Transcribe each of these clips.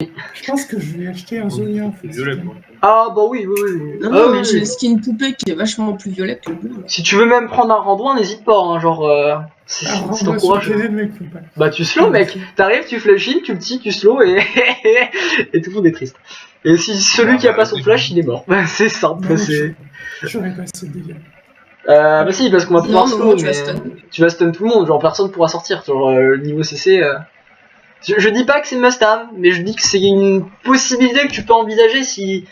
Je pense que je vais acheter un Zonia en fait. Violet, quoi. Ah bah oui, oui, oui. Non, Ah, non, mais oui, j'ai le oui. skin poupée qui est vachement plus violet que le bleu. Si tu veux même prendre un randouin, n'hésite pas, hein, genre... c'est Alors, renvoie sur t'encourage. Kenneth, mec, faut pas. Bah tu slow mec, t'arrives, tu flash in, tu le tu slow et... et tout le monde est triste. Et si celui qui a pas son flash, il est mort. C'est simple, Non, c'est... J'aurais pas assez de dégâts. Bah si, parce qu'on va pouvoir Non, mais slow, moi, tu mais... vas stun. Tu vas stun tout le monde, genre personne pourra sortir, genre niveau CC... Je dis pas que c'est must-have, mais je dis que c'est une possibilité que tu peux envisager si...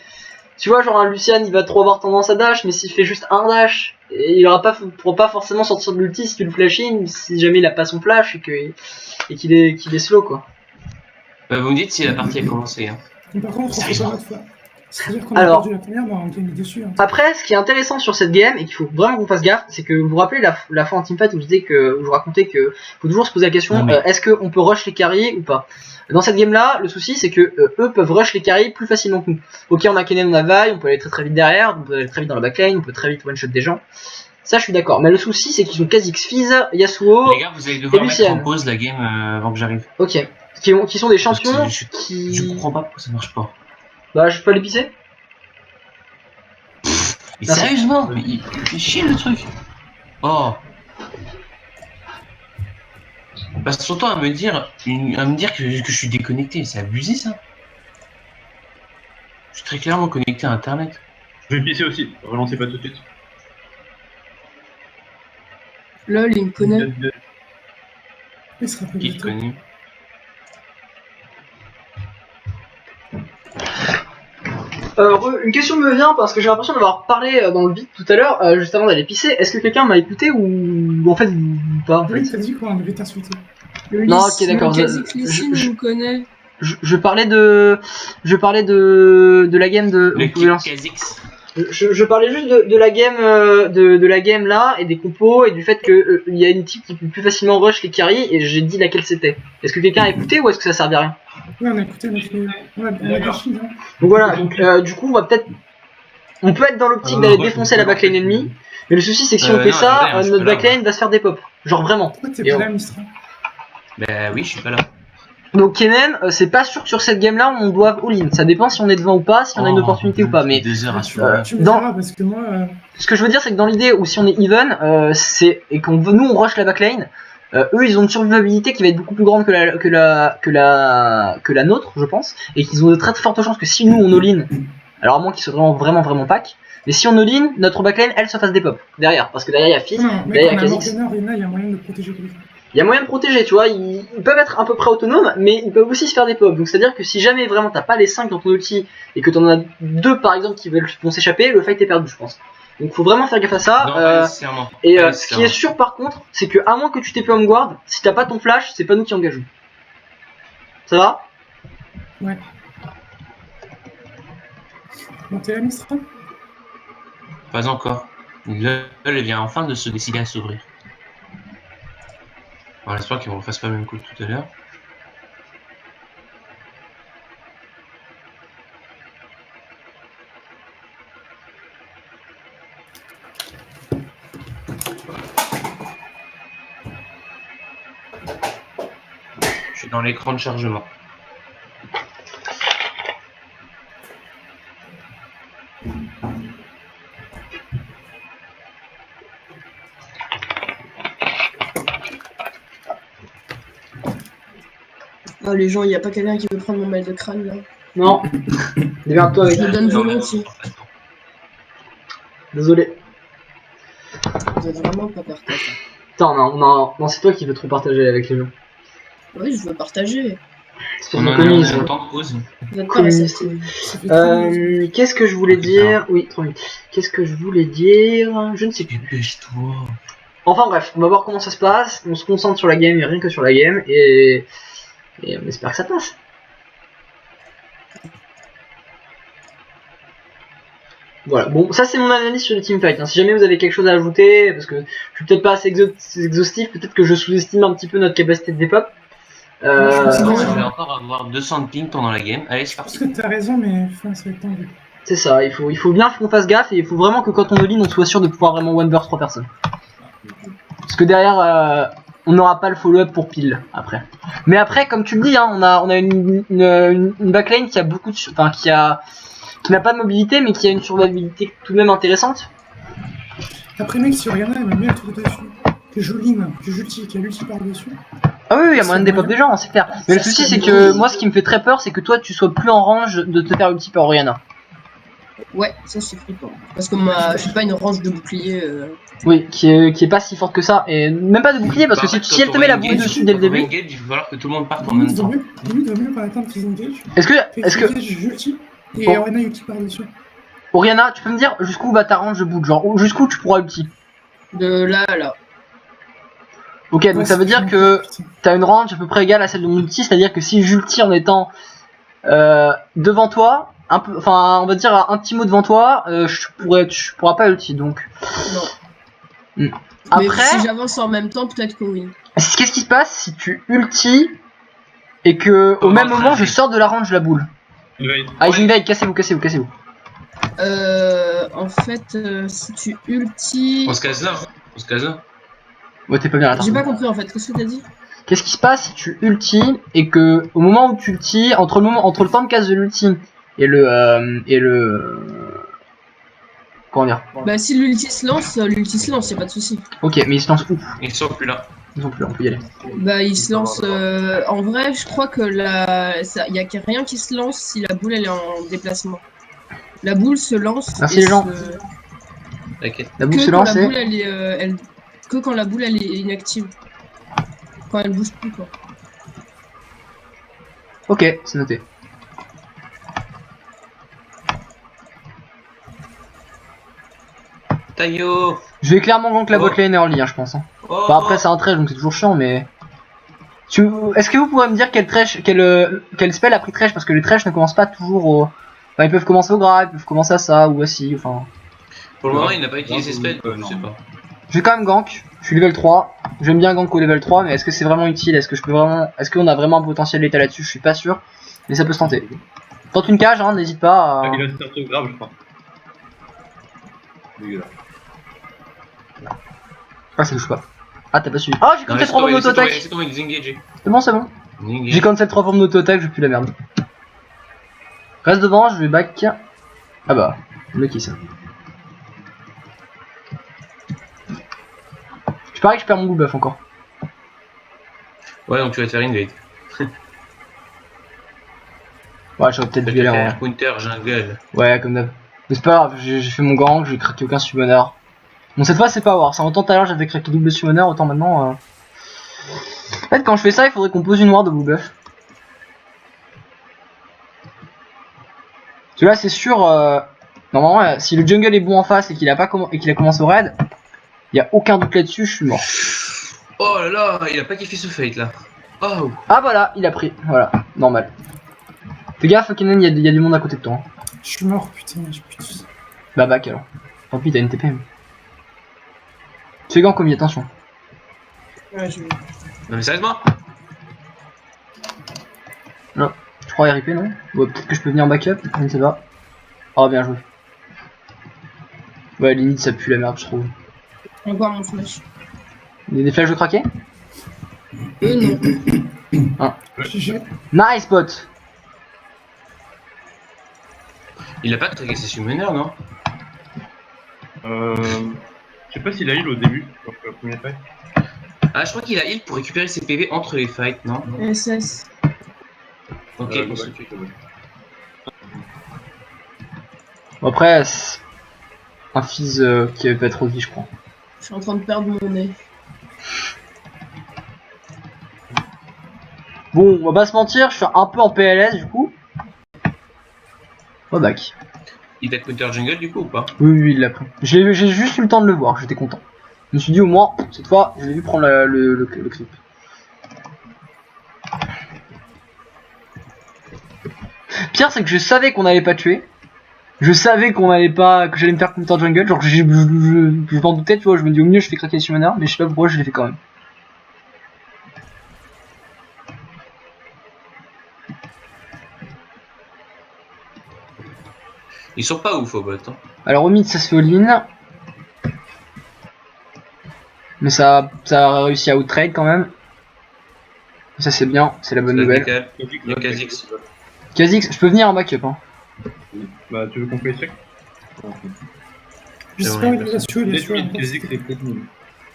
Tu vois, genre un Lucian, il va trop avoir tendance à dash, mais s'il fait juste un dash, et il pourra pas forcément sortir de l'ulti si tu le flash in, si jamais il a pas son flash et qu'il est slow, quoi. Bah, vous me dites si la partie a commencé. Hein. Mais par contre, on fait pas notre fois. C'est-à-dire qu'on a Alors, perdu la première, mais on gagne dessus. Hein. Après, ce qui est intéressant sur cette game, et qu'il faut vraiment qu'on fasse gaffe, c'est que vous vous rappelez la fois en teamfight où je vous racontais que faut toujours se poser la question, est-ce qu'on peut rush les carries ou pas? Dans cette game là, le souci c'est que eux peuvent rush les carries plus facilement que nous. Ok, on a Kennen, on a Vi, on peut aller très très vite derrière, on peut aller très vite dans la backline, on peut très vite one shot des gens. Ça je suis d'accord, mais le souci c'est qu'ils ont Kha'Zix, Fizz, Yasuo. Les gars, vous allez devoir mettre en pause la game avant que j'arrive. Ok, qui sont des champions Je comprends pas pourquoi ça marche pas. Bah je peux l'épicer. Mais sérieusement, mais il fait chier le truc. Oh. On passe son temps à me dire que je suis déconnecté, c'est abusé ça. Je suis très clairement connecté à internet. Je vais pisser aussi, relancez pas tout de suite. Lol, il me connaît. Il se rappelle Qui de te toi. connaît? Une question me vient parce que j'ai l'impression d'avoir parlé dans le vide tout à l'heure, juste avant d'aller pisser. Est-ce que quelqu'un m'a écouté ou en fait pas en fait. Oui, t'as dit quoi, on devait t'insulter. Non, ok, d'accord. Je me connais. Je parlais de la game de. Le Kha'Zix. Je parlais juste de la game de la game là et des compos et du fait que il y a une type qui peut plus facilement rush les carries et j'ai dit laquelle c'était. Est-ce que quelqu'un a écouté ou est-ce que ça servait à rien? Ouais, on a écouté, on a des chiens, hein. Donc voilà, donc du coup on peut être dans l'optique d'aller défoncer la backline ennemie, mais le souci c'est que si on fait non, ça, attendez, notre backline va se faire des pop. Genre vraiment. Pourquoi t'es Et pas on- là, Mistra? Bah oui, je suis pas là. Donc Kennen, c'est pas sûr que sur cette game là on doit all-in. Ça dépend si on est devant ou pas, si on a une opportunité ou pas. Mais 2 heures à suivre. Tu me dans- diras, parce que moi... ce que je veux dire c'est que dans l'idée où si on est even, et qu'on nous on rush la backline, eux ils ont une survivabilité qui va être beaucoup plus grande que la nôtre, je pense, et qu'ils ont de très fortes chances que si nous on all-in, alors à moins qu'ils soient vraiment pack, mais si on all-in, notre backline elle se fasse des pop derrière, parce que derrière il y a Fizz, Non, mec, derrière il on y a a Kha'Zix. Morgana, Rina, il y a moyen de protéger quelqu'un. Il y a moyen de protéger, tu vois, ils peuvent être à peu près autonomes, mais ils peuvent aussi se faire des pop. Donc c'est-à-dire que si jamais vraiment t'as pas les 5 dans ton ulti, et que t'en as 2 par exemple qui vont s'échapper, le fight est perdu, je pense. Donc faut vraiment faire gaffe à ça. Non, pas nécessairement. Et Pas ce qui est sûr par contre, c'est que à moins que tu t'aies on guard, si t'as pas ton flash, c'est pas nous qui engageons. Ça va? Ouais. Bon, t'es là, Mistra? Pas encore. Elle vient enfin de se décider à s'ouvrir. On espère qu'ils ne refassent pas le même coup que tout à l'heure. Je suis dans l'écran de chargement. Oh, les gens, il n'y a pas quelqu'un qui veut prendre mon mail de crâne là. Non. Démerde-toi avec. Je le donne Non, volontiers. Désolé. Vous êtes vraiment pas partagé. Attends, non, c'est toi qui veux trop partager avec les gens. Oui, je veux partager. C'est On en communiste. a un temps de pause. Vous êtes pas Communiste. réceptifs. Ça fait 3 minutes. Qu'est-ce que je voulais dire? Oui, 3 minutes. Qu'est-ce que je voulais dire? Je ne sais plus. Dépêche-toi. Enfin bref, on va voir comment ça se passe. On se concentre sur la game et rien que sur la game. Et on espère que ça passe. Voilà, bon, ça c'est mon analyse sur les teamfights. Hein. Si jamais vous avez quelque chose à ajouter, parce que je suis peut-être pas assez exhaustif, peut-être que je sous-estime un petit peu notre capacité de dépop. je pense Non, que je vais encore avoir 200 de ping pendant la game. Allez, c'est Parce parti. que t'as raison, mais enfin, ça va être tendu. C'est ça, il faut bien qu'on fasse gaffe et il faut vraiment que quand on all-in, on soit sûr de pouvoir vraiment one burst 3 personnes. Parce que derrière, on n'aura pas le follow-up pour pile après. Mais après, comme tu le dis, hein, on a une backlane qui a beaucoup de, enfin qui n'a pas de mobilité, mais qui a une survivabilité tout de même intéressante. Après, mec, si Oriana, elle m'a mis un truc dessus. Que joli, que j'ulti, qui a l'ulti par-dessus. Ah oui, il y a moyen de dépop des gens, c'est clair. Mais le souci, c'est que moi, ce qui me fait très peur, c'est que toi, tu sois plus en range de te faire ulti par Oriana. Ouais, ça c'est flippant. Parce que moi, j'ai pas une range de bouclier. Oui, qui est pas si forte que ça, et même pas de bouclier, parce que si elle te met la boule dessus dès le début. Engage, il va falloir que tout le monde parte en même temps. Limite, vaut mieux pas attendre qu'ils engage. Est-ce que J'ulti, et Bon. Oriana ulti par-dessus. Oriana, tu peux me dire jusqu'où va ta range de boule, genre jusqu'où tu pourras ulti? De là à là. Ok, donc ça veut dire que t'as une range à peu près égale à celle de mon ulti, c'est-à-dire que si j'ulti en étant devant toi, un peu, enfin on va dire un petit mot devant toi, tu pourras pas ulti donc. Non. Après, Mais si j'avance en même temps, peut-être que oui. qu'est-ce qui se passe si tu ulti et que au même moment je sors de la range de la boule? Ah, ils invade, cassez-vous. En fait, si tu ulti. On se casse là, hein. On se casse là. Ouais, t'es pas bien là. J'ai pas compris en fait, qu'est-ce que t'as dit? Qu'est-ce qui se passe si tu ulti et que au moment où tu ulti, entre le temps de casse de l'ulti et le comment dire? Bah si l'ulti se lance, y'a pas de souci. Ok, mais ils se lancent où? Ils sont plus là. Ils sont plus là, on peut y aller. Bah il se lance. En vrai, je crois que y a rien qui se lance si la boule elle est en déplacement. La boule se lance. Merci les gens. T'inquiète. La boule Que se quand lance la et... boule elle est, que quand la boule elle est inactive. Quand elle bouge plus quoi. Ok, c'est noté. Taillot. Je vais clairement gank la Oh. botlane early, hein, je pense. Hein. Oh, Bah, après c'est un trash donc c'est toujours chiant, mais... Est-ce que vous pourrez me dire quel spell a pris trash? Parce que les trash ne commencent pas toujours au... Enfin, ils peuvent commencer au grave, ils peuvent commencer à ça ou à ci, enfin... Pour le moment, il n'a pas utilisé spell, je sais pas. Je vais quand même gank, je suis level 3, j'aime bien gank au level 3, mais est-ce que c'est vraiment utile? Est-ce qu'on a vraiment un potentiel létal là-dessus? Je suis pas sûr, mais ça peut se tenter. Tente une cage, hein, n'hésite pas à... Il a un truc grave, je crois. Dégueulasse. Ah, ça touche pas. Ah, t'as pas suivi. Oh, j'ai cancel 3 formes d'auto-attaque. C'est tombé, disengagé. C'est bon, c'est bon. J'ai cancel 3 formes d'auto-attaque, je veux plus la merde. Reste devant, je vais back. Ah bah, lucky ça. Je parie que je perds mon buff encore. Ouais, donc tu vas te faire invade. Ouais, j'aurais peut-être dû aller en... Counter, jungle. Ouais, comme d'hab. Mais c'est pas grave, j'ai fait mon gank, j'ai craqué aucun summoner. Bon, cette fois c'est pas war, ça autant tout à l'heure j'avais craqué double summoner, autant maintenant... En fait, quand je fais ça, il faudrait qu'on pose une ward de blue buff. Parce que là, c'est sûr... Normalement, si le jungle est bon en face et qu'il a commencé au raid, il y a aucun doute là-dessus, je suis mort. Oh là là, il a pas kiffé ce fate là. Oh. Ah voilà, il a pris, voilà, normal. Fais gaffe, Kennen, il y a du monde à côté de toi. Hein. Je suis mort, putain, j'ai plus de soucis. Bah back alors. Tant pis, t'as une TP. Tu fais gank comme attention. Ouais, je... Non mais sérieusement. Non, je crois RIP non. Ouais, peut-être que je peux venir en backup, je ne sais pas. Oh bien joué. Ouais, limite ça pue la merde je trouve. Encore mon flash. Il y a des flashs de craquer? Non. GG. Nice bot. Il a pas craqué ses summoners, non? Je sais pas s'il a heal au début, donc le premier fight. Ah, je crois qu'il a heal pour récupérer ses PV entre les fights, non? SS. Ok, on se tue. Bon, après, c'est un fizz qui avait pas trop vie je crois. Je suis en train de perdre mon nez. Bon, on va pas se mentir, je suis un peu en PLS du coup. Oh back. Il t'a counter jungle du coup ou pas? Oui, il l'a pris. J'ai juste eu le temps de le voir, j'étais content. Je me suis dit au moins, cette fois, je l'ai vu prendre le clip. Pire, c'est que je savais qu'on allait pas tuer. Je savais qu'on allait pas, que j'allais me faire counter jungle. Genre, je m'en doutais, tu vois. Je me dis au mieux, je fais craquer les summoners, mais je sais pas pourquoi je l'ai fait quand même. Ils sont pas ouf au bot. Hein. Alors, au mid, ça se fait all-in. Mais ça a réussi à outtrade quand même. Ça c'est bien, c'est la bonne nouvelle. Kha'Zix, Il y a Kha'Zix. Kha'Zix, je peux venir en backup. Hein. Bah, tu veux qu'on fait check? Je sais C'est pas, bon, il va se tuer, il est tué. Kha'Zix, c'est peut-être nul.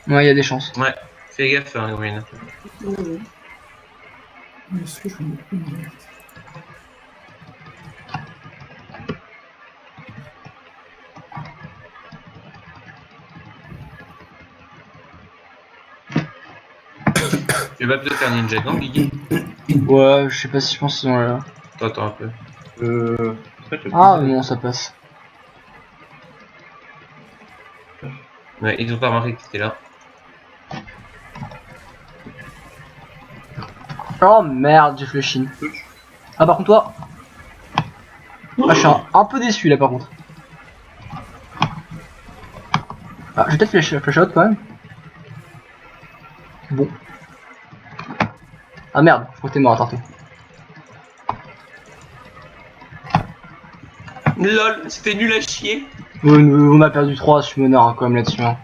Ouais, il y a des chances. Ouais, fais gaffe, hein, Green. Est-ce que je vais me mettre Tu vas peut-être faire Ninja Gang, Guigui? Ouais, je sais pas si je pense qu'ils ont là. Attends un peu. En fait, Ah non, ça passe. Ouais, ils ont pas remarqué que t'étais là. Oh merde, j'ai flushing. Ah par contre toi. Ah, je suis un peu déçu là par contre. Ah, je vais peut-être flash out quand même. Bon. Ah merde, je crois que t'es mort à Tarto. LOL, c'était nul à chier. On a perdu 3 summoners hein, quand même là-dessus. Hein.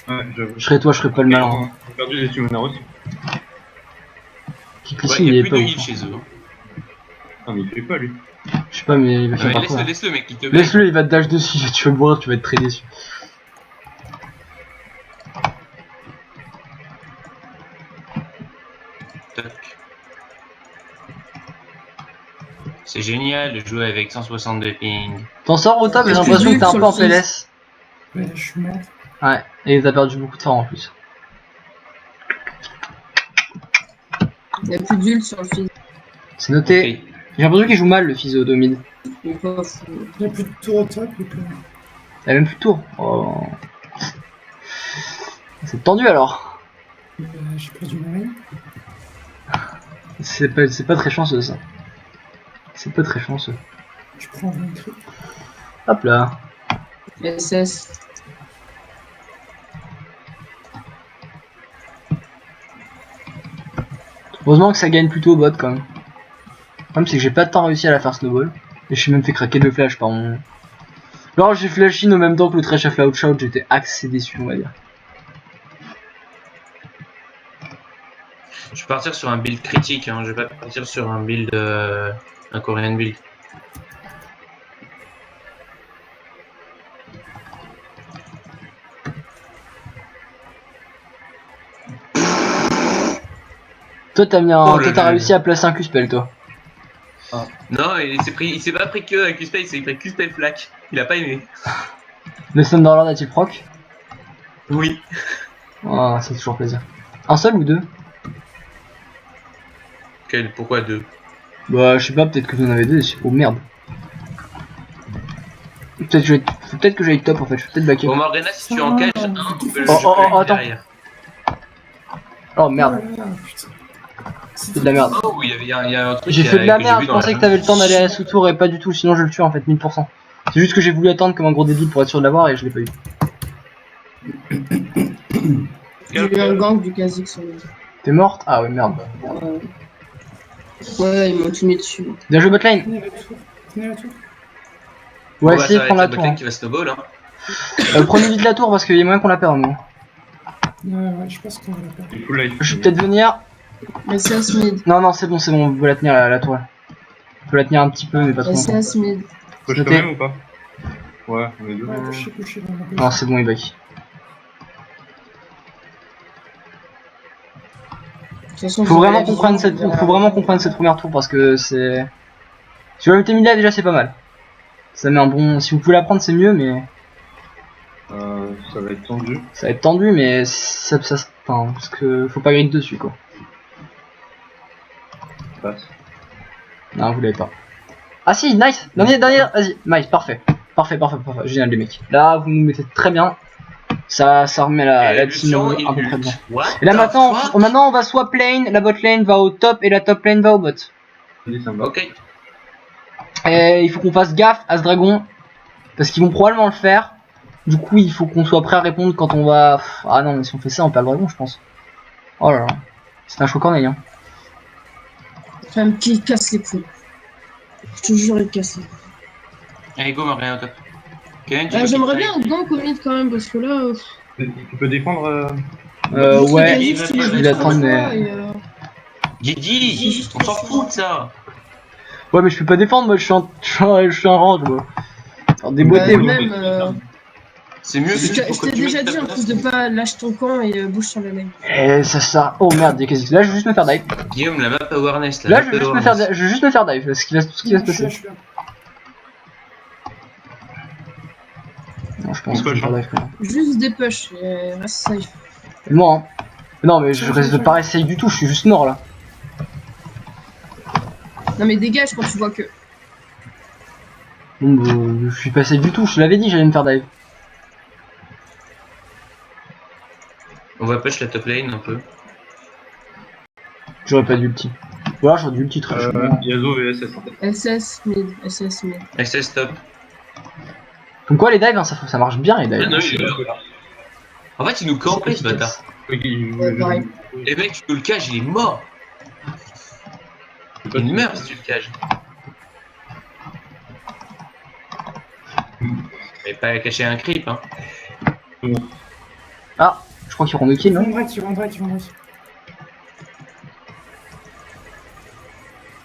Ouais, j'avoue. Je serais toi, je serais pas le malin. Hein. On a perdu les summoners aussi. Kick Ouais, Lissing, il il y a est plus pas de ouf. heal chez eux. Non, mais il fait pas lui. Je sais pas, mais il va Ouais, faire quoi. laisse-le mec, il te met. Laisse-le, il va te dash dessus. Tu vas mourir, tu vas être très déçu. Toc. C'est génial de jouer avec 162 ping. T'en sors au top, j'ai Est-ce que l'impression que Luke t'es un sur peu en le six PLS. Ouais, là, je suis mort. Ouais, et t'as perdu beaucoup de temps en plus. Il n'y a plus d'ult sur le fil. C'est noté. Ok. J'ai l'impression qu'il joue mal le physio de mid. Il est pas fou. Il n'y a plus de tour au top, et puis... Il a même plus de tour. Oh. C'est tendu alors. j'ai perdu ma main. C'est pas très chanceux ça. C'est pas très chanceux. Je prends un crit. Hop là. SS. Heureusement que ça gagne plutôt au bot quand même. Le problème c'est que j'ai pas de temps réussi à la faire snowball. Et je suis même fait craquer 2 flashs par mon... Alors j'ai flash in en même temps que le trash à flout shout, j'étais assez déçu on va dire. Je vais partir sur un build critique, hein. Je vais pas partir sur un build. Un Korean build. Toi t'as mis un... Oh, toi t'as réussi à placer un Q-spell toi. Non, il s'est pas pris que un Q-spell, il s'est pris Q-spell flac. Il a pas aimé. Le Thunderlord a-t-il proc? Oui. Oh, ça fait toujours plaisir. Un seul ou deux? Pourquoi deux? Bah je sais pas, peut-être que vous en avez deux. Oh merde. Peut-être que j'aille top en fait, je vais peut-être backer. Bon, Morgana, si tu en caches un, tu peux le Oh, choper attends. derrière. Oh merde, Oh là là, putain. c'est de la merde. Oh, il y a un truc. J'ai fait de la merde, vu je dans pensais la- que t'avais le temps d'aller à la sous-tour et pas du tout, sinon je le tue en fait, 1000%. C'est juste que j'ai voulu attendre comme un gros débile pour être sûr de l'avoir et je l'ai pas eu. J'ai eu un gank du Kha'Zix sur le. T'es morte? Ah ouais, merde. Ouais, ils m'ont tout mis dessus. Bien joué botlane. Tenez la tour. Tenez la tour. Ouais, Bon, bah, essayez ça de va prendre la être tour. botlane Hein. qui va snowball, hein. Prenez vite la tour parce qu'il y a moyen qu'on la perde. Nous. Ouais, je pense qu'on va la perdre. Il full life. Je vais peut-être venir. SS mid. Non, c'est bon, on peut la tenir la tour. On peut la tenir un petit peu, mais pas trop longtemps. SS mid. Push quand Noté. même ou pas? Ouais, on est deux. Ouais, couché, vraiment. Non, c'est bon, il back. De toute façon, Faut vous vraiment avez la qu'on prenne vision, cette, on verra. faut vraiment qu'on prenne cette première tour parce que c'est. Si vous la mettez mid là déjà c'est pas mal. Ça met un bon. Si vous pouvez la prendre c'est mieux, mais Ça va être tendu. ça va être tendu, mais ça enfin, parce que faut pas grid dessus quoi. Passe. Non, vous l'avez pas. Ah si, nice. Dernier, vas-y, nice, parfait, génial les mecs. Là vous nous mettez très bien. Ça remet la team Lucian, à peu il près bien. What Et là the maintenant, fuck on va swap lane, la bot lane va au top et la top lane va au bot. Vas-y, ça me va. Ok. Et il faut qu'on fasse gaffe à ce dragon parce qu'ils vont probablement le faire. Du coup, il faut qu'on soit prêt à répondre quand on va. Ah non, mais si on fait ça, on perd le dragon, je pense. Oh là là, c'est un choix corneille. Hein. Enfin, qui casse les couilles. Je te jure, il casse les couilles. Allez, go, Morgana au top. Kevin, tu veux J'aimerais qu'il bien un gank au mid quand même, parce que là. Tu peux défendre Ouais, il va pas il attend, mais- Guigui, on s'en fout de ça. Ouais, mais je peux pas défendre, moi je suis un range, moi. Alors, déboîté, moi. même, C'est mieux que je tu t'ai déjà dit en plus de pas lâcher ton camp et bouge sur la lane. Et ça. Oh merde, des quasi. Là, je vais juste me faire dive. Guillaume, la map awareness. Là, je vais juste me faire dive. Tout ce qui va se passer. Je suis là. Non, je pense que je vais faire dive quand même. Juste des push et reste safe. Et moi, hein. Non, mais je reste pas safe du tout, je suis juste mort là. Non mais dégage quand tu vois que. Bon, bah, je suis pas safe du tout, je te l'avais dit, j'allais me faire dive. On va push la top lane un peu. J'aurais pas d'ulti. Ou alors j'aurais d'ulti très chaud. Yasuo VSS en fait. SS mid. SS top. Comme quoi les dives, hein, ça marche bien les dives. Ah non, il est là. En fait, il nous campait ce bâtard. Pareil. Les mecs, tu peux le cage, il est mort. Il meurt si tu le cages. Mais pas cacher un creep, hein. Ah, je crois qu'ils auront 2 kills, Ils non? vont break, ils vont break.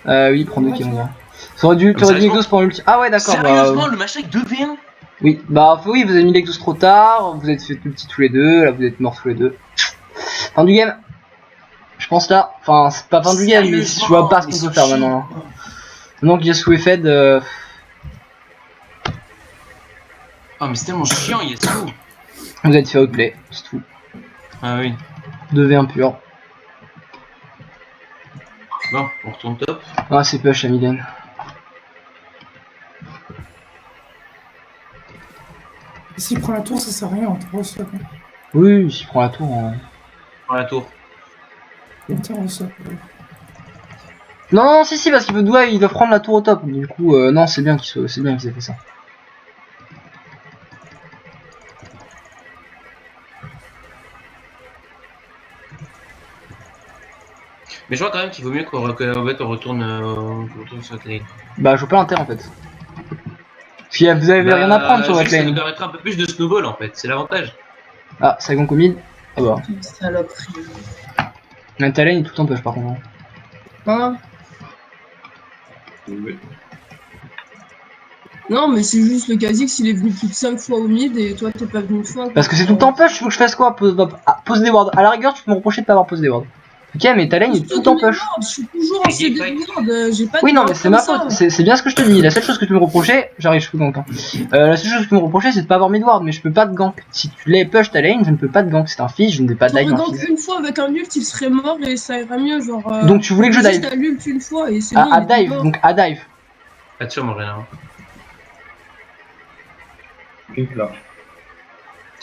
Oui, prends 2 kills, on dirait. T'aurais dû exhaust pour l'ulti. Ah ouais, d'accord. Sérieusement, le machin avec 2v1. Oui, bah oui, vous avez mis l'exhaust trop tard, vous êtes fait l'ulti tous les deux, là vous êtes morts tous les deux. Fin du game. Je pense là, enfin c'est pas fin du game, mais je vois pas ce qu'on peut faire maintenant. Maintenant que Yasuo est fed, Oh mais c'est tellement chiant, il y a tout. vous êtes fait outplay, c'est tout. Ah oui. 2v1 pur. Bon, on retourne top. Ah c'est push à Miden. S'il prend la tour, ça sert à rien, on te reçoit. Oui, s'il prend la tour. Prends la tour. On te reçoit. Non, si, parce qu'il veut doigt, il doit prendre la tour au top. Du coup, non, c'est bien qu'il ait fait ça. Mais je vois quand même qu'il vaut mieux qu'on retourne sur la lane. Bah, je vois pas l'intérêt en fait. Parce que vous avez rien à prendre sur votre Ça nous lane. permettra un peu plus de snowball en fait, c'est l'avantage. Ah, Sagon Comid. Ah bah. Saloperie. Mais ta lane est tout le temps push par contre. Hein? Non mais c'est juste le Kha'Zix il est venu plus de 5 fois au mid et toi t'es pas venu une fois. Parce que c'est tout le temps push, tu veux que je fasse quoi? Pose des wards. À la rigueur, tu peux me reprocher de pas avoir posé des wards. Ok, mais ta lane est tout le temps push. Je suis toujours en CD ward, j'ai pas de Oui, non, ward mais c'est comme ma ça. faute. C'est bien ce que je te dis. La seule chose que tu peux me reprocher, j'arrive, je fous dans le temps. La seule chose que tu peux me reprocher, c'est de pas avoir mis de ward, mais je peux pas de gank. Si tu l'es push ta lane, je ne peux pas de gank. C'est un fils, je ne vais pas T'aurais dive un gank fils. une fois avec un ult, il serait mort et ça ira mieux, genre. Donc tu voulais que je juste dive à l'ult une fois et c'est bon. à il était dive, mort. donc à dive. Pas de sûr, Morena. Là.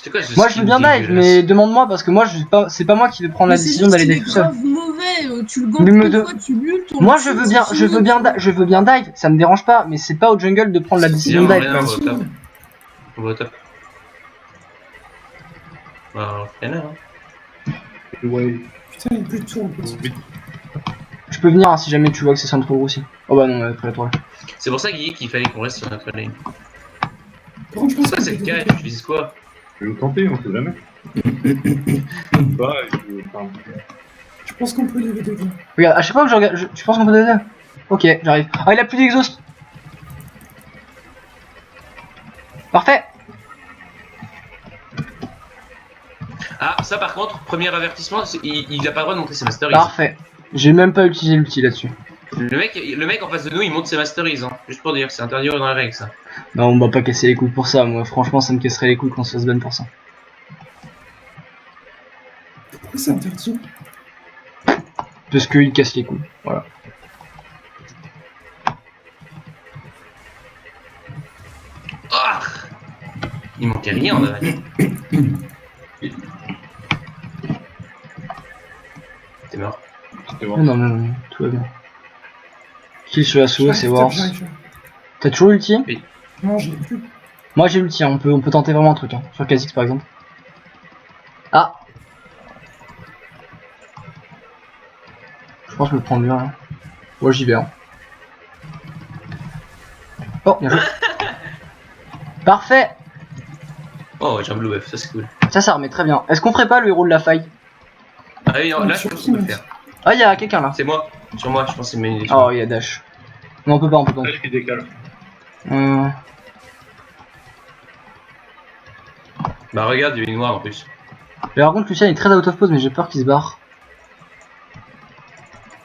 C'est quoi, Moi je veux bien dive, mais demande-moi parce que moi c'est pas moi qui vais prendre la Mais c'est décision juste d'aller qu'il dive est tout seul. grave mauvais, tu le Mais gank me une de- fois, tu l'ult. Moi je veux bien dive, ça me dérange pas, mais c'est pas au jungle de prendre la décision de dive. Morena, quoi. on va au top. On va au top. Bah, Morena, hein. Ouais. Putain, il n'y a plus de tour. Je peux venir hein, si jamais tu vois que c'est sans trop grossi. Oh bah non, après la toile. C'est pour ça, Guigui, qu'il fallait qu'on reste sur notre lane. Par contre, je pense Ça, que c'est le cas, tu vises quoi? Je vais le tenter, on sait jamais. Je pense qu'on peut lever 2 gars. Regarde, à chaque fois que je regarde, tu penses qu'on peut donner? Ok, j'arrive. Ah, il a plus d'exhaust. Parfait. Ah, ça par contre, premier avertissement, il a pas le droit de montrer ses masteries. Parfait. J'ai même pas utilisé l'ulti là-dessus. Le mec en face de nous, il monte ses masteries, hein. Juste pour dire, c'est interdit dans la règle, ça. Non, on va pas casser les couilles pour ça. Moi, franchement, ça me casserait les couilles qu'on se fasse ban pour ça. Pourquoi c'est interdit? Parce qu'il casse les couilles. Voilà. Ah, il manquait rien en aval. T'es mort. Non, non, tout va bien. Kill sur la souris, c'est Wars. J'arrive. T'as toujours l'ulti? Non, je l'ai plus. Moi j'ai l'ulti, hein. on peut tenter vraiment un truc, hein. Sur Kha'Zix par exemple. Ah! Je pense que je me prends bien, hein. Moi j'y vais, hein. Oh, bien joué. Parfait! Oh, j'ai un blue buff, ça c'est cool. Ça remet très bien. Est-ce qu'on ferait pas le héros de la faille? Ah oui, non, Oh, là, sur je peux qui, le mec faire. Ah, il y a quelqu'un là. C'est moi. Sur moi, je pense que c'est Méné. Oh, il y a Dash. Non, on peut pas, on peut pas. Flash qui décale. Bah, regarde, il y a une noire en plus. Mais par contre, Lucien est très out of pause, mais j'ai peur qu'il se barre.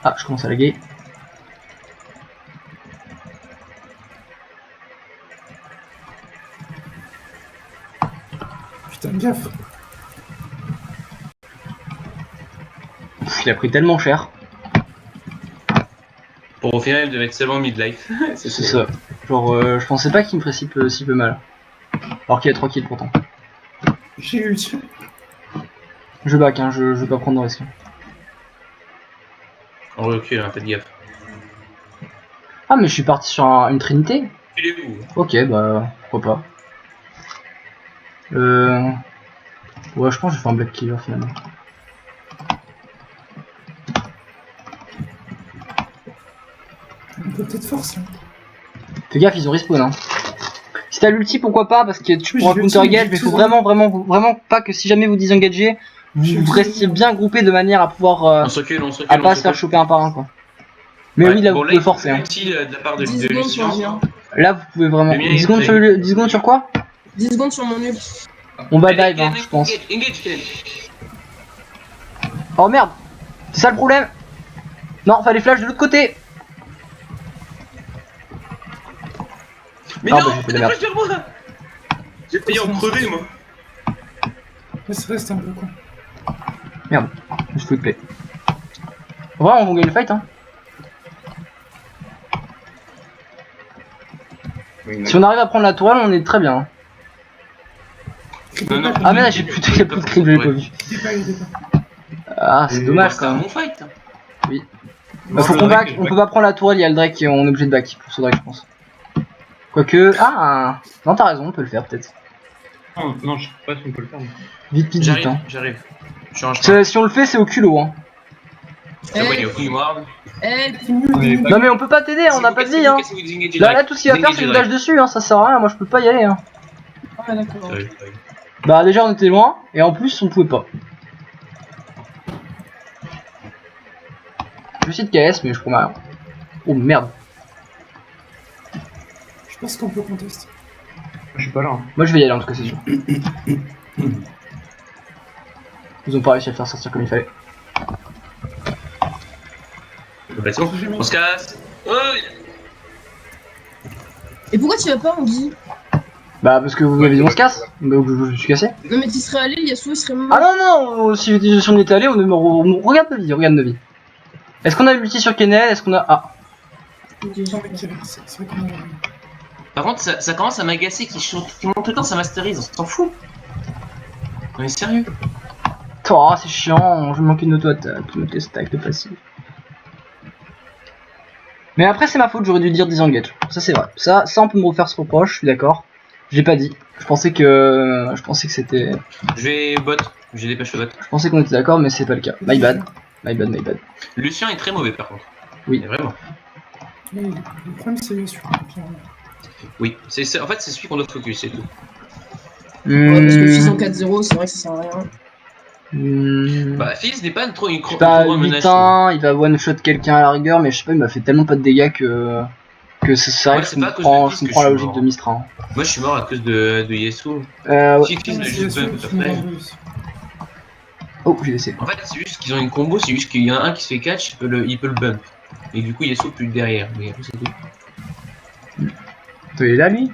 Ah, je commence à laguer. Putain, gaffe. Pff, il a pris tellement cher. Pour au final, il devait être seulement midlife. C'est ça. Genre, je pensais pas qu'il me ferait si peu mal. Alors qu'il y a 3 kills pourtant. J'ai eu ulti. Je back, hein, je veux pas prendre de risque. On recule, hein, faites gaffe. Ah, mais je suis parti sur une trinité. Il est où? Ok, bah, pourquoi pas. Ouais, je pense que je vais faire un black killer finalement. On peut peut-être force. Hein. Fais gaffe, ils ont respawn, hein. Si t'as l'ulti, pourquoi pas, parce que tu Oui, pourras j'ai counter l'ulti, engage, mais j'ai faut tout, vraiment pas que si jamais vous disengagez, J'ai vous tout, restiez bien groupés de manière à pouvoir On se recule, on se recule. à pas se faire choper un par un, quoi. Mais Ouais, oui, là bon, vous pouvez il faut forcer. Hein. l'ulti, de la part de 10 secondes sur Lucien. le mien. Là vous pouvez vraiment. Le mien 10 est secondes, très- 10 secondes sur quoi? 10 secondes sur mon ult. On va Allez, dive, hein, je pense. Engage, Ken. Oh merde! C'est ça le problème! Non, fallait flash de l'autre côté! Mais Ah, non, bah, j'ai fait de la pourquoi je perds moi? J'ai failli en crever, moi. Reste un peu con. Merde, je fais play. En vrai, on va gagner le fight, hein. Oui, Si on arrive à prendre la tourelle, on est très bien. Hein. Non, non. Ah, mais là, j'ai plus de creep, je l'ai pas vu. Il est pas, il est pas. Ah, c'est dommage C'est quand un même. bon fight. Bah, faut qu'on back, on peut pas prendre la tourelle, il y a le Drake et on est obligé de back pour ce Drake, je pense. Quoique. Ah! Non, t'as raison, on peut le faire peut-être. Non, je sais pas si on peut le faire. Vite, J'arrive, hein. j'arrive. Je change. Si on le fait, c'est au culot, hein. C'est bon, il y a aucune ward. Eh, Non, mais on peut pas t'aider, on a pas de vie, hein. Là, tout ce qu'il va faire, c'est une dash dessus, hein. Ça sert à rien, moi je peux pas y aller, hein. ah, d'accord. Bah, déjà, on était loin, et en plus, on pouvait pas. Je vais essayer de KS, mais je promets rien. Oh merde. Je pense qu'on peut contester. Je suis pas là. Hein. Moi, je vais y aller en tout cas, c'est sûr. Ils ont pas réussi à le faire sortir comme il fallait. Bah, c'est bon, on se casse. Oh, Et pourquoi tu vas pas, Anguille? Bah, parce que vous m'avez dit on se casse. Donc, je me suis cassé. Non, mais tu serais allé, Yasuo il serait mort. Ah non, non, si on était allé, regarde nos vies, regarde nos vies. Est-ce qu'on a l'ulti sur Kennel? Est-ce qu'on a. Ah, Non, mais c'est vrai qu'on a. Par contre, ça commence à m'agacer qu'il monte tout le temps sa masterise, on s'en fout. On est sérieux. oh, c'est chiant, je manquais une auto-attaque, me stack de passif. Mais après, c'est ma faute, j'aurais dû dire disengage. Ça, c'est vrai. Ça, on peut me refaire ce reproche, je suis d'accord. Je l'ai pas dit. Je pensais que c'était. Je vais bot, j'ai dépêché bot. Je pensais qu'on était d'accord, mais c'est pas le cas. My bad. My bad. Lucien est très mauvais par contre. Oui. Mais vraiment. Oui, le problème, c'est Yasuo. Oui, en fait, c'est celui qu'on doit focus, c'est tout. Ouais, parce que Fizz en 4-0, c'est vrai que ça sert à rien. Bah, Fizz n'est pas trop une Pas trop menace. 8-1, il va one-shot quelqu'un à la rigueur, mais je sais pas, il m'a fait tellement pas de dégâts que c'est vrai Ouais, que c'est je pas à cause comprends, de je Fizz comprends que la je suis logique mort. de Mistra. Hein. Moi, je suis mort à cause de Yasuo. Ouais. Si Fizz me C'est juste Yasuo bump qui après. m'a réussi. Oh, j'ai laissé. En fait, c'est juste qu'ils ont une combo, c'est juste qu'il y en a un qui se fait catch, il peut le bump. Et du coup, Yasuo plus derrière. Mais après, c'est tout. Il est là, lui.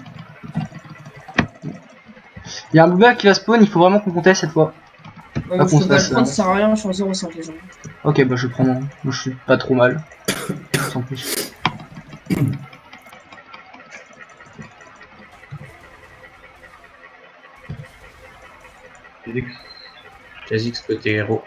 Il y a un boomer qui va spawn, il faut vraiment qu'on conteste cette fois. Ouais, Pas moi, je qu'on peux se pas fasse, le prendre, ça sert à rien, je suis en 0,5 les gens. Ok, bah je prends. Moi, je suis pas trop mal. Sans plus. Kha'Zix côté héros.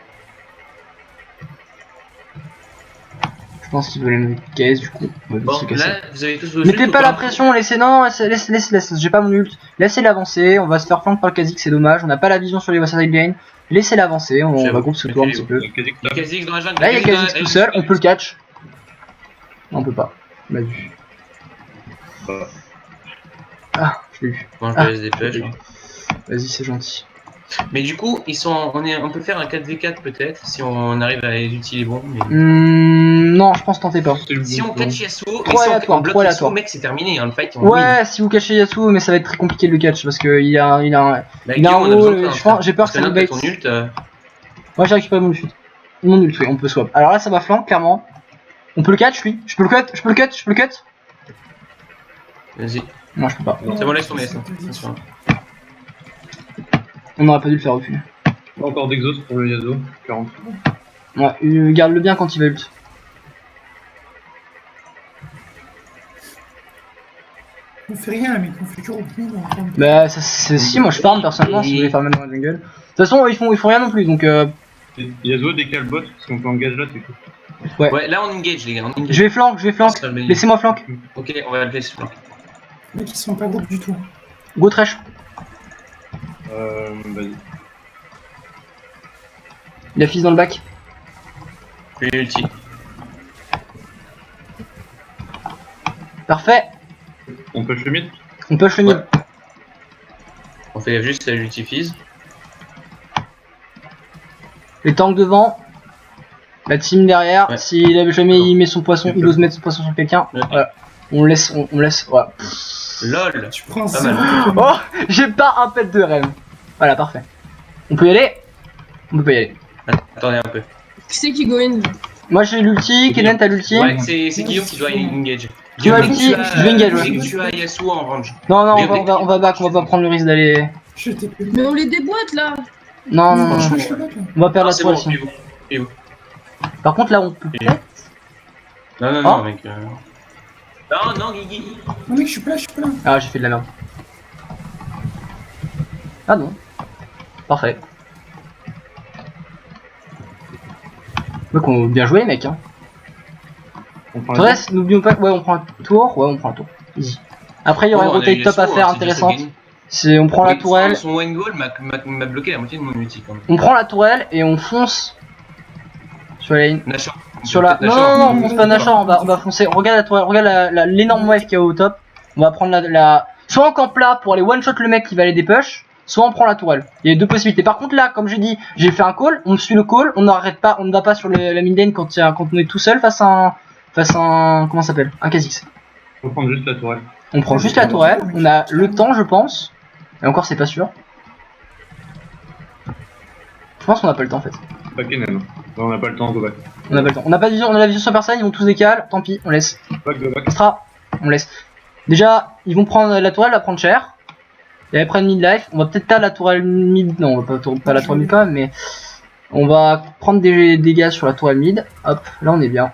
Je pense qu'il veut les caisse du coup. On va vite Bon, se casser. là, vous avez tous vos Mettez ults ou pas la pression, laissez. Non, laisse. J'ai pas mon ult. Laissez l'avancer. On va se faire flank par le Kha'Zix, c'est dommage. On n'a pas la vision sur les side lane. Laissez l'avancer. On va groupe ce tour un petit peu. Il y a Kha'Zix dans la jungle. Là, il y a Kha'Zix tout seul. On peut le catch. Non, on peut pas. On l'a vu. Ah, je l'ai vu. Bon, je Ah. laisse des flèches. Hein. Vas-y, c'est gentil. Mais du coup, on peut faire un 4v4 peut-être, si on arrive à les utiliser bon. Mais... Non, je pense tenter pas. Si on catch Yasuo, Trop mais si aléatoire, on bloque trop Yasuo, aléatoire. mec, c'est terminé, hein, le fight. On win. Ouais, si vous cachez Yasuo, mais ça va être très compliqué de le catch parce que il a un. Bah, Il a un Guillaume, on a besoin de rôle, toi, je pense- j'ai peur parce que ça là, nous t'as bait. ton ult. Moi j'ai récupéré mon ult. Mon ult, oui, on peut swap. Alors là, ça va flanc, clairement. On peut le catch, lui. Je peux le cut. Vas-y. Non, je peux pas. C'est bon, laisse tomber, ça. On n'aurait pas dû le faire reculer. Pas encore d'exhaust pour le Yasuo, 40. Ouais, garde-le bien quand il va ult. On fait rien, mec, on fait que reprendre. Bah, ça, c'est si, moi je farm personnellement, si je voulais farmer dans la jungle. De toute façon, ils font rien non plus, donc Yasuo décale bot, parce qu'on peut engage là, c'est tout. Ouais, là on engage, les gars. On engage. je vais flank. Laissez-moi flank. Ok, on va le laisser flank. Les mecs, ils sont pas groupe du tout. Go trash. Vas-y. Il a fils dans le bac. Plus ulti. Parfait. On push le mid. On push le mid. Ouais. On fait juste la ulti fizz. Les tanks devant. La team derrière. Ouais. S'il avait jamais il met son poisson, il ose mettre son poisson sur quelqu'un. Ouais. Voilà. On laisse. Ouais. LOL. Tu prends Pas 0 mal. Oh, j'ai pas un pet de rêve. Voilà, parfait. On peut y aller. On peut pas y aller. Attendez un peu. Qui c'est qui go in? Moi j'ai l'ulti, Kennen t'as l'ulti. Ouais, c'est Guillaume qui doit engage. Tu m'as Guillaume, l'ulti, je vais engage, ouais. dès que tu as Yasuo en range. Non, on va back, on va pas prendre le risque d'aller. Je t'ai plus. Mais on les déboîte là. Non. Je suis back là. On va perdre la C'est toile bon, ici. suivez-vous. Par contre là on peut. Non, Ah. mec. Non, Guigui. Non, mec, je suis pas là. Ah, j'ai fait de la merde. Ah non. Parfait. Donc on bien joué les mecs hein. On prend Tout reste, n'oublions pas que ouais on prend un tour. Ouais on prend un tour. Easy. Après il y aurait une rotate top à faire intéressante. C'est on prend la tourelle. Son one goal m'a bloqué la moitié de mon ulti quand même. On prend la tourelle et on fonce sur la ligne. Nashor. Sur la. Non, on fonce pas Nashor, on va foncer. Regarde la tourelle, regarde l'énorme wave qu'il y a au top. On va prendre la. Soit on campe là pour aller one shot le mec qui va aller des push, soit on prend la tourelle. Il y a deux possibilités. Par contre là, comme j'ai dit, j'ai fait un call, on suit le call, on n'arrête pas, on ne va pas sur la mid lane quand on est tout seul face à un comment ça s'appelle, un Kha'Zix. On prend juste la tourelle. On prend juste la tourelle, on a le temps je pense. Et encore c'est pas sûr. Je pense qu'on a pas le temps en fait. Pas Kennen. Non, on n'a pas le temps, go back. On a pas le temps. On a pas de vision, on a la vision sur personne, ils vont tous décaler, tant pis, on laisse. Go back. Extra, on laisse. Déjà, ils vont prendre la tourelle, va prendre cher. Et après prendre mid-life, on va peut-être pas la tourelle mid, non, on va pas la tourelle mid quand même, mais on va prendre des dégâts sur la tourelle mid. Hop, là on est bien.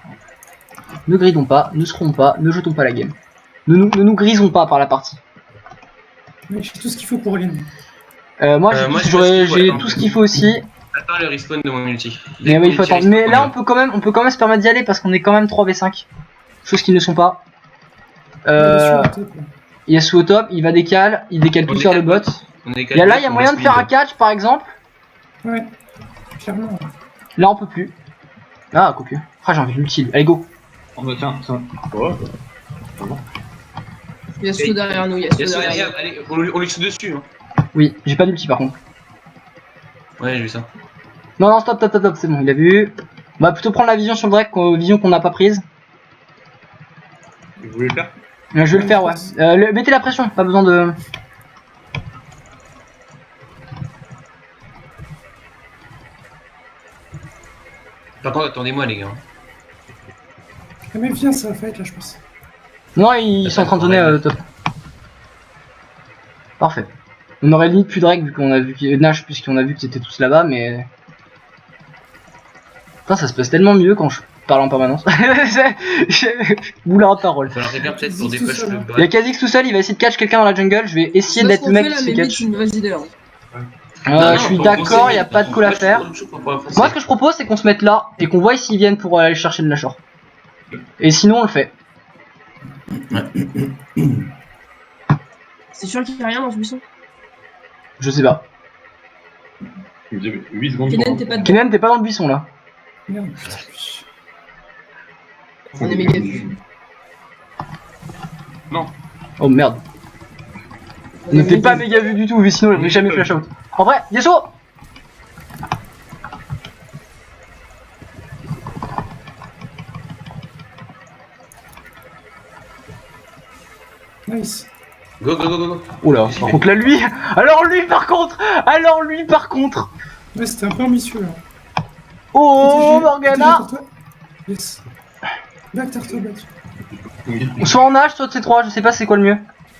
Ne gridons pas, ne scrollons pas, ne jetons pas la game. Ne nous grisons pas par la partie. Mec, j'ai tout ce qu'il faut pour aller. Moi j'ai attends. tout ce qu'il faut aussi. Attends le respawn de mon ulti. Mais oui, il faut attendre. Mais là on peut quand même se permettre d'y aller parce qu'on est quand même 3v5. Chose qu'ils ne sont pas. Yasuo au top, il va décale, il décale tout sur le bot. Il y a moyen de faire un catch par exemple. Ouais, clairement. Là on peut plus. Ah, cocu. Ah, j'ai envie de l'utile. Allez, go. Oh bah tiens. Oh. Yasuo derrière nous, Yasuo derrière nous. Allez, on lui saute dessus. Hein. Oui, j'ai pas d'ulti par contre. Ouais, j'ai vu ça. Non, stop, c'est bon, il a vu. On va plutôt prendre la vision sur le Drake, vision qu'on n'a pas prise. Vous voulez le faire? Je vais le faire, ouais. Mettez la pression, pas besoin de. Par contre, attendez-moi, les gars. Ah, mais viens, ça va fight là, je pense. Non, ils sont en train de donner top. Parfait. On aurait limite plus Drake vu qu'on a vu Nash puisqu'on a vu qu'ils étaient tous là-bas, mais. Putain, ça se passe tellement mieux quand je parle en permanence. Boulard à parole. Il va falloir quelqu'un peut-être pour Tout dépush seul, le hein. bot. Il y a Kha'Zix tout seul, il va essayer de catch quelqu'un dans la jungle. Je vais essayer d'être le mec qui se catch. Vas-y d'ailleurs. Je suis d'accord, il n'y a pas de call à faire. Moi, ce que je propose, c'est qu'on se mette là et qu'on voit s'ils viennent pour aller chercher de Nashor. Et sinon, on le fait. C'est sûr qu'il n'y a rien dans ce buisson? Je sais pas. Vous avez 8 secondes. Kennen, t'es pas dedans. Kennen, t'es pas dans le buisson là. Merde, putain. On est méga vus. Non. Oh merde. On n'était pas méga vu du tout, vu sinon il aurait jamais flash out. En vrai, Yasuo. Nice. Go, go, go, go, go. Oula, par contre là lui. Alors lui par contre. Ouais, c'était un peu ambitieux là. Oh Protégez- Morgana. protégez toi. Yes. Back, terre-toi, back. Soit en nage, soit C3, je sais pas c'est quoi le mieux.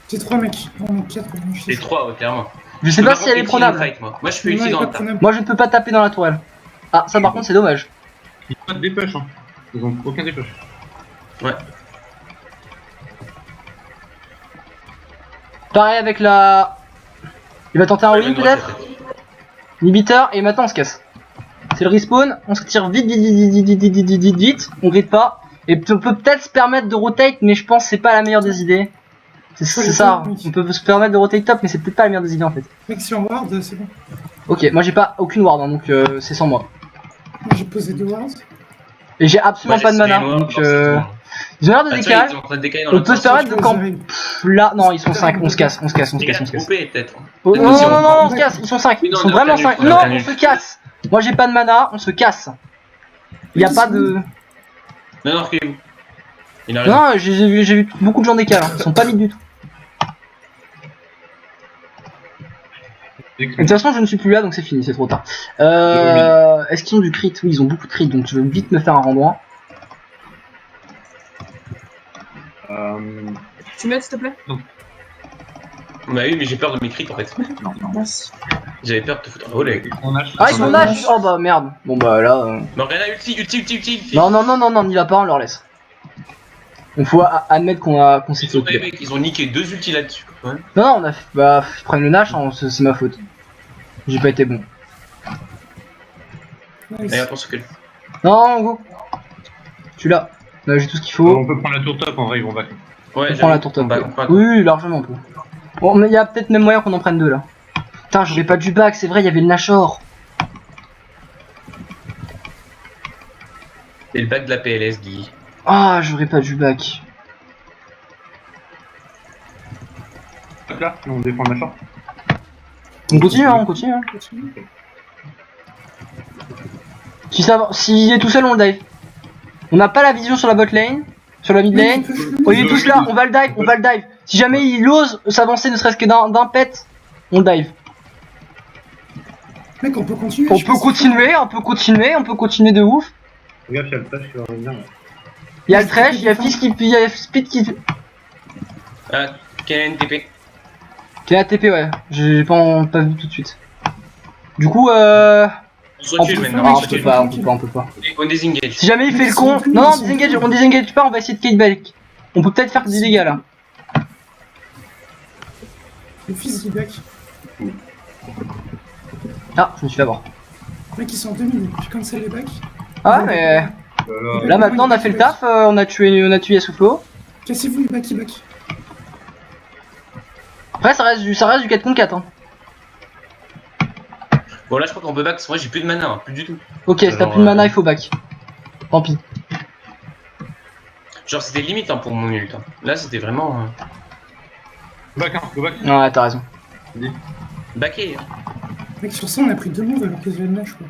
T'es 3 mecs. On est 4 je sais. Les 3, ouais, clairement. Je sais Par pas contre, si elle est ulti prenable. fight, moi. Moi, je peux Non, utiliser il est dans pas le tas. prenable. Moi je ne peux pas taper dans la tourelle. Ah ça par contre c'est dommage. Ils ont pas de dépush, hein. Ils ont aucun dépush. Pareil avec la... Il va tenter un Ouais, all-in une peut-être. droite, Inhibiteur et maintenant on se casse. C'est le respawn, on se tire vite, on gride pas. Et on peut peut-être se permettre de rotate mais je pense que c'est pas la meilleure des idées. C'est ça, on peut se permettre de rotate top mais c'est peut-être pas la meilleure des idées en fait. Mec, si on ward, c'est bon. Ok, moi j'ai pas aucune ward hein, donc c'est sans moi. Moi, j'ai posé 2 wards. Et j'ai absolument pas de mana donc ils ont l'air de Ils décaler. sont en train de décaler dans On l'autre peut se sens. permettre de camp. Là, non, ils sont 5, on se casse. Les gars, groupés, peut-être. Oh, non, Attention. non, non, non, on se casse, ils sont 5, Oui, ils non, sont on est vraiment en 5. canul, Non, on est en on canul. se casse. Moi j'ai pas de mana, on se casse. Y a pas de... Non, non, reculez-vous. Il a raison. Non, j'ai vu beaucoup de gens décalés, hein. Ils sont pas vite du tout. Et de toute façon, je ne suis plus là, donc c'est fini, c'est trop tard. Est-ce qu'ils ont du crit? Oui, ils ont beaucoup de crit, donc je vais vite me faire un renvoi. Tu m'aides, s'il te plaît? Bah oui, mais j'ai peur de mes crits en fait. Merci. J'avais peur de te foutre un relais. Ah, ils sont nage. Oh bah merde. Bon bah là... Morgana, ulti. Non, non, non, non, non, n'y va pas, on leur laisse. On faut admettre qu'on s'est fait Les occuper. mecs, ils ont niqué 2 ultis là-dessus. Ouais. Non, non, on a fait... Bah, ils prennent le Nash, hein, c'est ma faute. J'ai pas été bon. Nice. Allez, attention que. Non, go. Tu l'as. Là, j'ai tout ce qu'il faut. On peut prendre la tour top, en vrai, ils vont back. Ouais, On prend la tour top. on prend la Oui, oui, largement, on peut. Bon, mais il y a peut-être même moyen qu'on en prenne 2 là. Putain, j'aurais pas du back, c'est vrai, il y avait le Nashor. C'est le bac de la PLS, Guy. Ah, j'aurais pas du back. Hop là, on défend le machin. On continue, hein, on continue. Hein. Si ça va, s'il est tout seul, on le dive. On n'a pas la vision sur la bot lane, sur la mid lane. Oh, il est tous là, on va le dive. Si jamais il ose s'avancer ne serait-ce que d'un pet, on le dive. Mec, on peut continuer. On je peut pense. continuer de ouf. Regarde, il y a le flash qui va revenir. là. Il y a le trash, il y a Fizz qui, il y a Speed qui... Ah, KNTP. Qui est ATP, ouais. J'ai pas vu tout de suite. Du coup, On se recule peut maintenant. faire- on On se peut recule. pas, on peut pas. On désengage. Si jamais il fait Ils le sont con... plus, Non, ils sont plus. on désengage pas, on va essayer de killback. On peut peut-être faire des dégâts là. Le fils du back. Ah, je me suis fait avoir. Mec, ils sont en 2000. J'ai cancel les backs. Ah ouais, mais... Là maintenant on a fait le taf, on a tué Yasuo. Cassez-vous les back, back. Après ça reste du 4 contre 4 hein. Bon, là, je crois qu'on peut back, parce que moi, j'ai plus de mana, hein, plus du tout. Ok, si t'as Alors, plus de mana il faut back. Tant pis. Genre, c'était limite hein, pour mon ult. Hein. Là, c'était vraiment. Go back, hein, go back. Ouais, t'as raison. Backé. Mec, sur ça, on a pris 2 moves alors qu'ils avaient le Nash, quoi.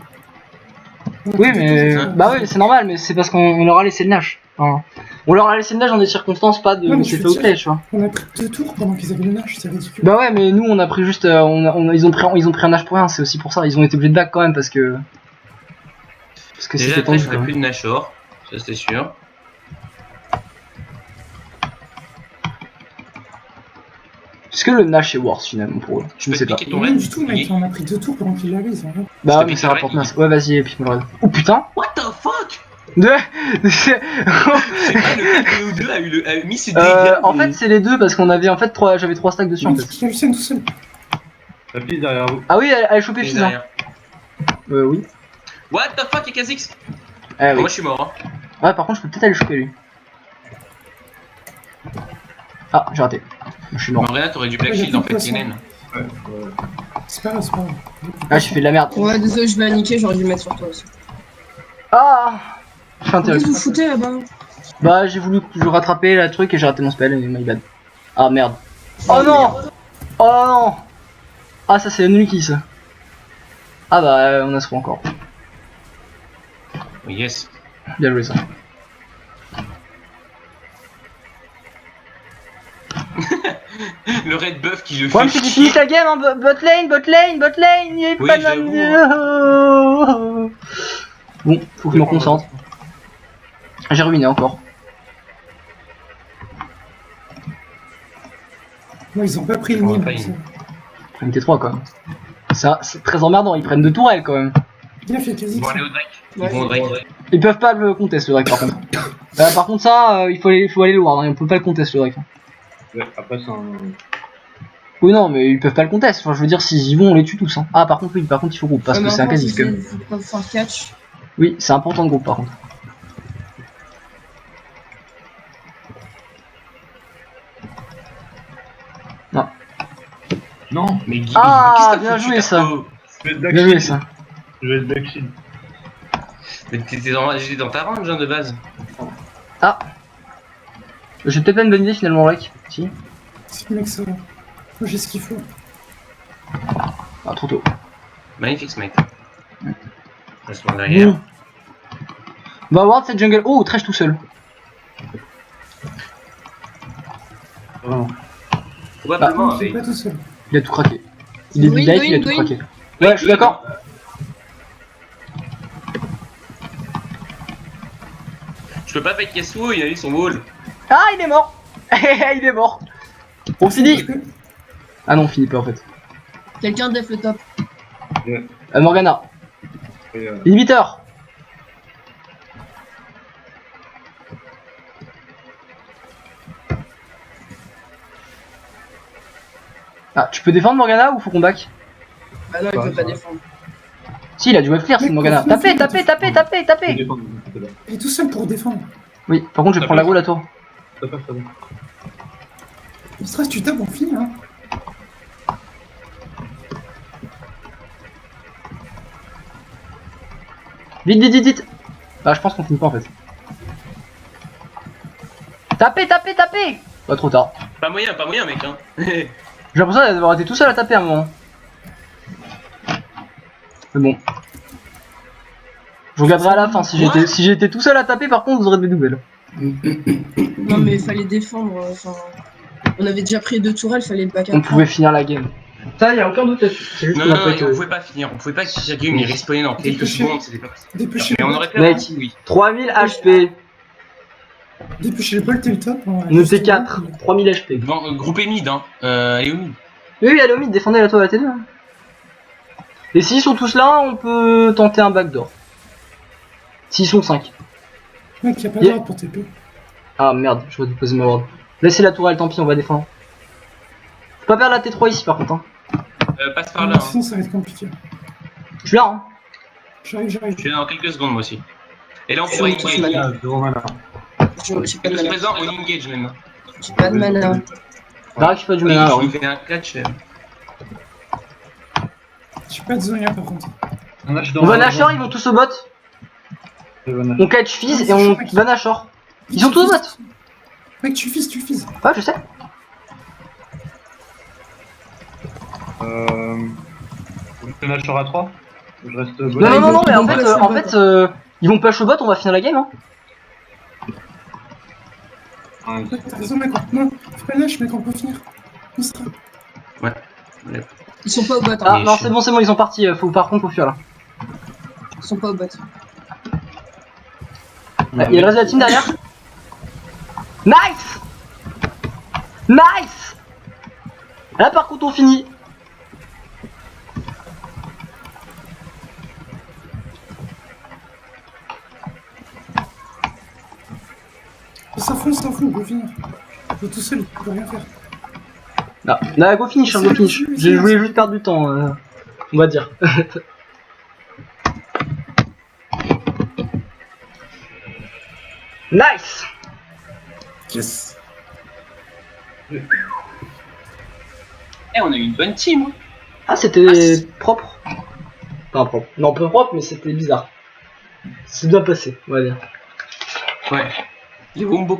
On a Oui pris mais... 14, Bah oui c'est normal mais c'est parce qu'on leur a laissé le Nash. Hein. On leur a laissé le Nash dans des circonstances pas de... Ouais, mais c'est je fait veux au dire- tu vois. On a pris 2 tours pendant qu'ils avaient le Nash, c'est ridicule. Bah ouais mais nous on a pris juste... ils ont pris un Nash pour rien, c'est aussi pour ça. Ils ont été obligés de back quand même parce que... Parce que Déjà, c'était après, tendu j'aurais quoi. plus de Nashor. Ça, c'était sûr. Est-ce que le Nash est worse finalement pour eux? Je ne peux sais te pas. piquer ton Rien raid du tout, mec, on a pris 2 tours pendant qu'ils l'avaient, ils ont rien. Bah Je ouais te mais pique ça le rapporte raid. masse. Ouais vas-y pique-moi le raid. Oh putain. What the fuck? De... C'est pas le BO2 a mis ses dégâts. en fait c'est les deux parce qu'on avait en fait j'avais 3 stacks dessus en Mec, fait. il a Lucien tout seul. La piste derrière vous. Ah oui elle a chopé Et Fizz hein. derrière. Oui. What the fuck, et Kha'Zix? Ah oui. Moi, je suis mort. Hein. Ouais par contre je peux peut-être aller choper lui. Ah j'ai raté. Je suis mort. Morgana, t'aurais du Black Ouais, y a Shield en plus de fait, poisson. Yenen. C'est pas grave, c'est pas grave. Ah j'ai fait de la merde. Ouais, désolé, je vais la niquer, j'aurais dû le mettre sur toi aussi. Ah je suis Qu'est-ce intéressé. que vous foutez là-bas? Bah j'ai voulu rattraper la truc et j'ai raté mon spell et my bad. Ah merde. Oh non. Oh non. Ah ça c'est un ulti ça. Ah bah on a ce encore. Oui, yes. Bien joué ça. Le red buff qui le Ouais, mais fait c'est qu'ils chier. finissent la game, hein. Bot lane, il est Oui, pas j'avoue, Bon, faut que je me concentre. J'ai ruiné encore. Non, ils ont pas pris le On va nid. pas donc y- ça. Ils prennent T3 quand même. Ça, c'est très emmerdant, ils prennent 2 tourelles quand même. Bien fait, quasi. Ils vont aller au Drake. Ils Ouais, vont au Drake. Ils peuvent pas le contest le Drake par contre. Par contre ça, il faut aller le voir, hein. On peut pas le contest le Drake. Ouais, après, c'est un. Oui non mais ils peuvent pas le contest, enfin, je veux dire s'ils y vont on les tue tous hein. Ah par contre oui, par contre il faut groupe parce que c'est un quasi quand même. Faut pas faire catch. Oui c'est important de groupe par contre. Non, Mais Guy, Ah, qu'est-ce que t'as bien foutu, joué, ta ça. peau je vais être Bien backshield. joué ça. Je vais être backshield. Mais j'étais dans ta range hein, de base. J'ai peut-être pas une bonne idée finalement Drake. Si. C'est le mec, ça va. Moi, j'ai ce qu'il faut. Ah trop tôt. Magnifique smite. Reste derrière. Bon. On va voir cette jungle. Oh Thresh tout seul. Vraiment. Probablement Je suis avec. pas tout seul. Il a tout craqué. Il est Going, life, il a going, tout going. craqué. Ouais je suis d'accord. Je peux pas fight Yasuo, il a eu son wall. Ah il est mort. Il est mort. On finit. Ah non on finit pas en fait. Quelqu'un def le top. Morgana. Et, Inhibiteur. Ah, tu peux défendre Morgana ou faut qu'on back? Bah non, il peut pas défendre. Si, il a du web clear, c'est Morgana. Tapez, tapez, tapez, tapez, je vais tapez. défendre, c'est bon. Il est tout seul pour défendre. Oui, par contre, je vais prendre la goal à toi. Ça passe, ça va. Le stress, tu tapes, on finit, hein. Vite, vite, vite, vite. Ah, je pense qu'on finit pas en fait. Tapez, tapez, tapez. Pas trop tard. Pas moyen, mec. Hein. J'ai l'impression d'avoir été tout seul à taper à un moment. Mais bon. Je regarderai à la fin si j'étais tout seul à taper, par contre vous aurez des nouvelles. Non, mais il fallait défendre. Enfin, on avait déjà pris 2 tourelles, fallait le back On up. pouvait finir la game. Ça, y a aucun doute là-dessus. C'est juste Non, qu'on a non, pas non, été. on pouvait pas finir. On pouvait pas finir game, il respawnait dans quelques secondes, c'était pas possible. Dépêchez Mais on le aurait pu Mec. avancer, oui. 3000 HP. Dépêchez le bolt et le top. Notez 4. 3000 HP. Devant, groupé mid, hein. Elle est au mid. Oui, allez au mid, défendez la tour à la télé. Hein. Et s'ils sont tous là, on peut tenter un backdoor. S'ils sont 5. Mec, y'a pas Yeah. d'ordre pour TP. Ah merde, je vais déposer ma ward. Laissez la tourelle, tant pis, on va défendre. Faut pas perdre la T3 ici par contre. Hein. Passe par là. Hein. Sinon, ça va être compliqué. Je suis là. Hein. J'arrive, j'arrive. Je suis là dans quelques secondes, moi aussi. Et là, on Je pourrait suis tous engage. malade. Devant moi là. J'ai pas de Plus mana. présent, on engage même. J'ai pas de mana. Là, je fais pas du Oui, mana. je alors. vous fais un catch. J'ai pas de Zonia par contre. On va Nashor, ils vont tous au bot. On catch Fizz et on va Nashor. Ils sont tous au bot. Mec, tu fises. Ouais, je sais. Je fais Nashor à 3. Je reste bot. Non, non, non, non, mais en Ils fait, vont en push fait ils vont push au bot, on va finir la game. Hein. Ouais, Ouais, t'as raison, mec. Non, fais pas lâche, mec, on peut finir. On sera. Ils sont pas au bot. Ah Hein. non, c'est bon, ils sont partis. Faut, par contre, faut fuir là. Ils sont pas au bot. Il y a le reste de la team derrière. Nice. Nice. Là, par contre, on finit. On s'en fout, on peut finir. Je suis tout seul, il peut rien faire. Là, go finish, hein, go finish. Je voulais juste perdre du temps, on va dire. Nice. Yes. On a eu une bonne team. Ah, c'était propre. Enfin, propre. Non, peu propre, mais c'était bizarre. C'est bien passé, on va dire. Ouais. Les combos